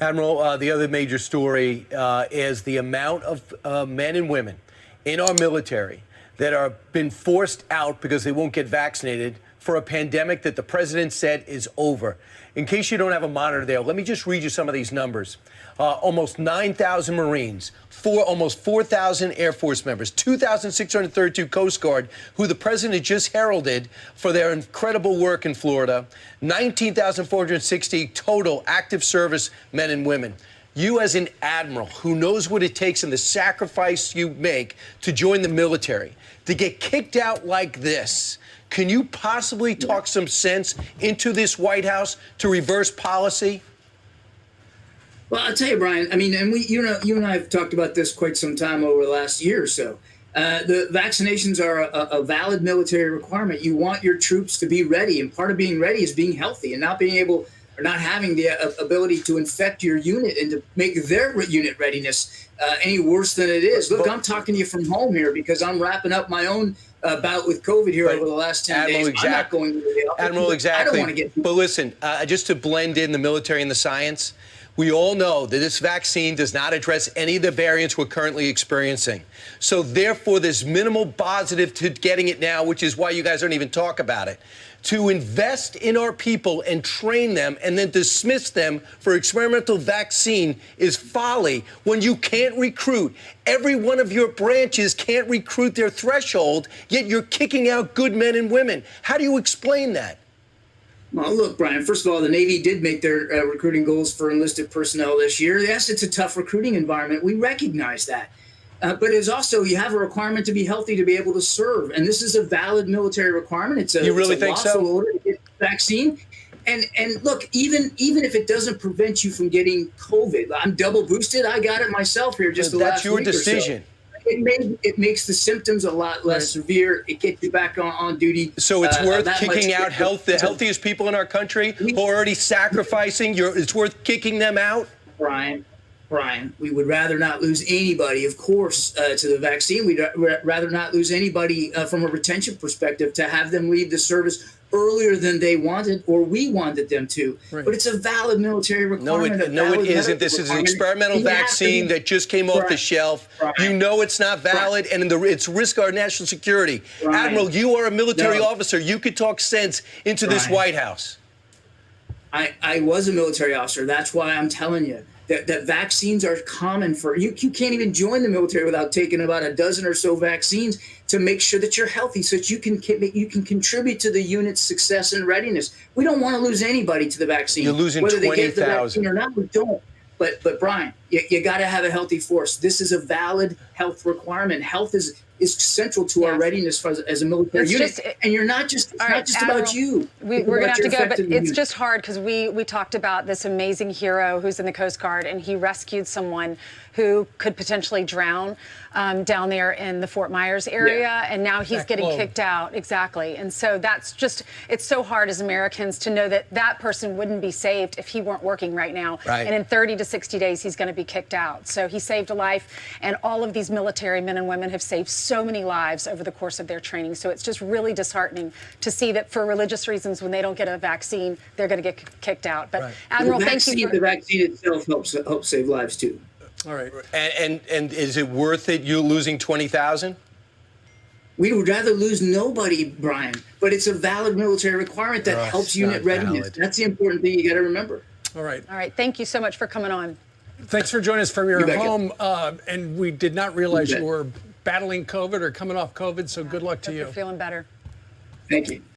Admiral, the other major story is the amount of men and women in our military that are been forced out because they won't get vaccinated for a pandemic that the president said is over. In case you don't have a monitor there, let me just read you some of these numbers. Almost 9,000 Marines, almost 4,000 Air Force members, 2,632 Coast Guard, who the president just heralded for their incredible work in Florida, 19,460 total active service men and women. You as an admiral who knows what it takes and the sacrifice you make to join the military, to get kicked out like this, can you possibly talk some sense into this White House to reverse policy? Well, I'll tell you, Brian, I mean, and you and I have talked about this quite some time over the last year or so. The vaccinations are a valid military requirement. You want your troops to be ready, and part of being ready is being healthy and not being able or not having the ability to infect your unit and to make their unit readiness any worse than it is. Look, I'm talking to you from home here because I'm wrapping up my own bout with COVID here over the last 10 days. Exactly. I'm not going to the office. Admiral, exactly. I don't want to get. But listen, just to blend in the military and the science, we all know that this vaccine does not address any of the variants we're currently experiencing. So therefore, there's minimal positive to getting it now, which is why you guys don't even talk about it. To invest in our people and train them and then dismiss them for experimental vaccine is folly when you can't recruit. Every one of your branches can't recruit their threshold, yet you're kicking out good men and women. How do you explain that? Well, look, Brian, first of all, the Navy did make their recruiting goals for enlisted personnel this year. Yes, it's a tough recruiting environment. We recognize that. But it's also, you have a requirement to be healthy to be able to serve. And this is a valid military requirement. It's a, you really think lawful so? order to get the vaccine. And look, even if it doesn't prevent you from getting COVID, I'm double boosted. I got it myself here just the last week or so. That's your decision. It makes the symptoms a lot less severe. It gets you back on duty. So it's worth kicking out the healthiest people in our country who are already sacrificing. It's worth kicking them out? Brian, we would rather not lose anybody, of course, to the vaccine. We'd rather not lose anybody from a retention perspective to have them leave the service earlier than they wanted or we wanted them to. Right. But it's a valid military requirement. No, it isn't. This is an experimental vaccine that just came off the shelf. You know it's not valid, and it's risk our national security. Admiral, you are a military officer. You could talk sense into this White House. I was a military officer. That's why I'm telling you that vaccines are common for you. You can't even join the military without taking about a dozen or so vaccines to make sure that you're healthy, so that you can contribute to the unit's success and readiness. We don't want to lose anybody to the vaccine. You're losing 20,000. Whether they get the vaccine or not, we don't. But Brian, you got to have a healthy force. This is a valid health requirement. Health is central to our readiness as a military unit. And you're not just, it's not just about you. We're going to have to go, but it's just hard because we talked about this amazing hero who's in the Coast Guard, and he rescued someone who could potentially drown down there in the Fort Myers area, and now he's getting kicked out. Exactly. And so that's just, it's so hard as Americans to know that that person wouldn't be saved if he weren't working right now. And in 30 to 60 days, he's going to be kicked out. So he saved a life, and all of these military men and women have saved so many lives over the course of their training. So it's just really disheartening to see that for religious reasons, when they don't get a vaccine, they're going to get kicked out. But Admiral, thank you. The vaccine itself helps save lives too. All right. And is it worth it, you losing 20,000? We would rather lose nobody, Brian, but it's a valid military requirement that helps unit readiness. That's the important thing you got to remember. All right. All right. Thank you so much for coming on. Thanks for joining us from your home. And we did not realize you were battling COVID or coming off COVID, so good luck to you. You're feeling better. Thank you.